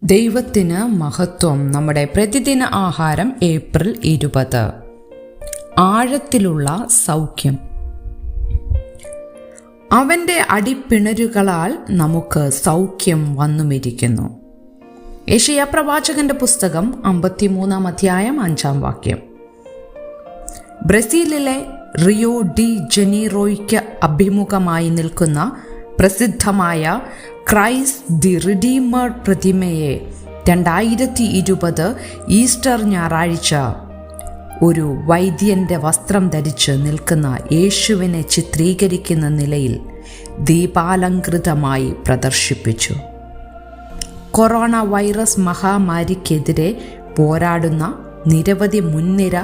ദൈവത്തിന് മഹത്വം. നമ്മുടെ പ്രതിദിന ആഹാരം ഏപ്രിൽ 20. ആഴത്തിലുള്ള സൗഖ്യം. അവൻ്റെ അടിപ്പിണരുകളാൽ നമുക്ക് സൗഖ്യം വന്നുമിരിക്കുന്നു. യെശയ്യാ പ്രവാചകന്റെ പുസ്തകം 53 അധ്യായം 5 വാക്യം. ബ്രസീലിലെ റിയോ ഡി ജനീറോയ്ക്ക് അഭിമുഖമായി നിൽക്കുന്ന പ്രസിദ്ധമായ ക്രൈസ്റ്റ് ദി റിഡീമർ പ്രതിമയെ 2020 ഈസ്റ്റർ ഞായറാഴ്ച ഒരു വൈദ്യന്റെ വസ്ത്രം ധരിച്ച് നിൽക്കുന്ന യേശുവിനെ ചിത്രീകരിക്കുന്ന നിലയിൽ ദീപാലങ്കൃതമായി പ്രദർശിപ്പിച്ചു. കൊറോണ വൈറസ് മഹാമാരിക്കെതിരെ പോരാടുന്ന നിരവധി മുൻനിര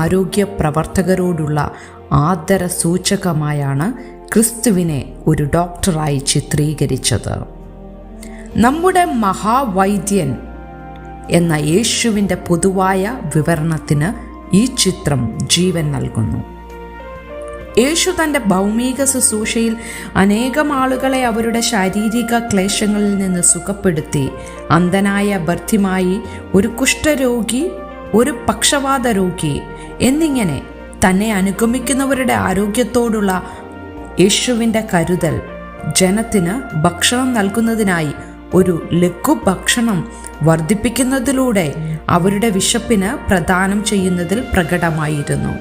ആരോഗ്യ പ്രവർത്തകരോടുള്ള ആദര സൂചകമായാണ് ക്രിസ്തുവിനെ ഒരു ഡോക്ടറായി ചിത്രീകരിച്ചത്. നമ്മുടെ മഹാവൈദ്യൻ എന്ന യേശുവിൻ്റെ പൊതുവായ വിവരണത്തിന് ഈ ചിത്രം ജീവൻ നൽകുന്നു. യേശു തൻ്റെ ഭൗമിക ശുശ്രൂഷയിൽ അനേകം ആളുകളെ അവരുടെ ശാരീരിക ക്ലേശങ്ങളിൽ നിന്ന് സുഖപ്പെടുത്തി. അന്ധനായ ബർത്തിമായി, ഒരു കുഷ്ഠരോഗി, ഒരു പക്ഷവാത രോഗി എന്നിങ്ങനെ തന്നെ അനുഗമിക്കുന്നവരുടെ ആരോഗ്യത്തോടുള്ള യേശുവിൻ്റെ കരുതൽ ജനത്തിന് ഭക്ഷണം നൽകുന്നതിനായി ഒരു ലഘുഭക്ഷണം വർദ്ധിപ്പിക്കുന്നതിലൂടെ അവരുടെ വിശപ്പിന് പ്രദാനം ചെയ്യുന്നതിൽ പ്രകടമായിരുന്നു.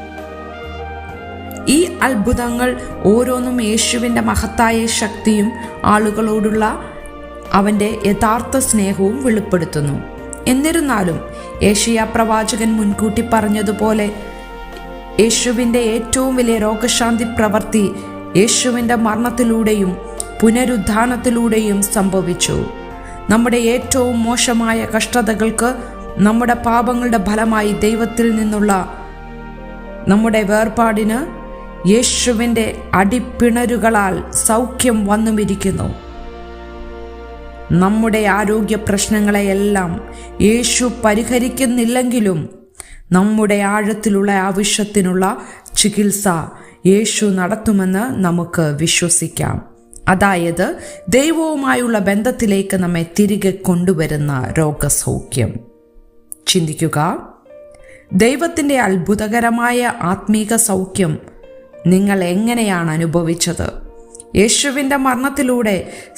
ഈ അത്ഭുതങ്ങൾ ഓരോന്നും യേശുവിൻ്റെ മഹത്തായ ശക്തിയും ആളുകളോടുള്ള അവൻ്റെ യഥാർത്ഥ സ്നേഹവും വെളിപ്പെടുത്തുന്നു. എന്നിരുന്നാലും യെശയ്യാ പ്രവാചകൻ മുൻകൂട്ടി പറഞ്ഞതുപോലെ യേശുവിൻ്റെ ഏറ്റവും വലിയ രോഗശാന്തി പ്രവൃത്തി യേശുവിൻ്റെ മരണത്തിലൂടെയും പുനരുദ്ധാനത്തിലൂടെയും സംഭവിച്ചു. നമ്മുടെ ഏറ്റവും മോശമായ കഷ്ടതകൾക്ക്, നമ്മുടെ പാപങ്ങളുടെ ഫലമായി ദൈവത്തിൽ നിന്നുള്ള നമ്മുടെ വേർപാടിന് യേശുവിൻ്റെ അടിപ്പിണരുകളാൽ സൗഖ്യം വന്നുമിരിക്കുന്നു. നമ്മുടെ ആരോഗ്യ പ്രശ്നങ്ങളെയെല്ലാം യേശു പരിഹരിക്കുന്നില്ലെങ്കിലും നമ്മുടെ ആഴത്തിലുള്ള ആവശ്യത്തിനുള്ള ചികിത്സ യേശു നടത്തുമെന്ന് നമുക്ക് വിശ്വസിക്കാം. അതായത് ദൈവവുമായുള്ള ബന്ധത്തിലേക്ക് നമ്മെ തിരികെ കൊണ്ടുവരുന്ന രോഗസൗഖ്യം. ചിന്തിക്കുക, ദൈവത്തിൻ്റെ അത്ഭുതകരമായ ആത്മീക സൗഖ്യം നിങ്ങൾ എങ്ങനെയാണ് അനുഭവിച്ചത്? യേശുവിൻ്റെ മരണത്തിലൂടെ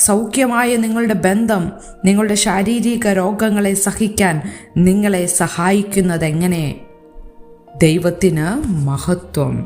സൗഖ്യമായ നിങ്ങളുടെ ബന്ധം നിങ്ങളുടെ ശാരീരിക രോഗങ്ങളെ സഹിക്കാൻ നിങ്ങളെ സഹായിക്കുന്നതെങ്ങനെ? ദൈവത്തിന് മഹത്വം.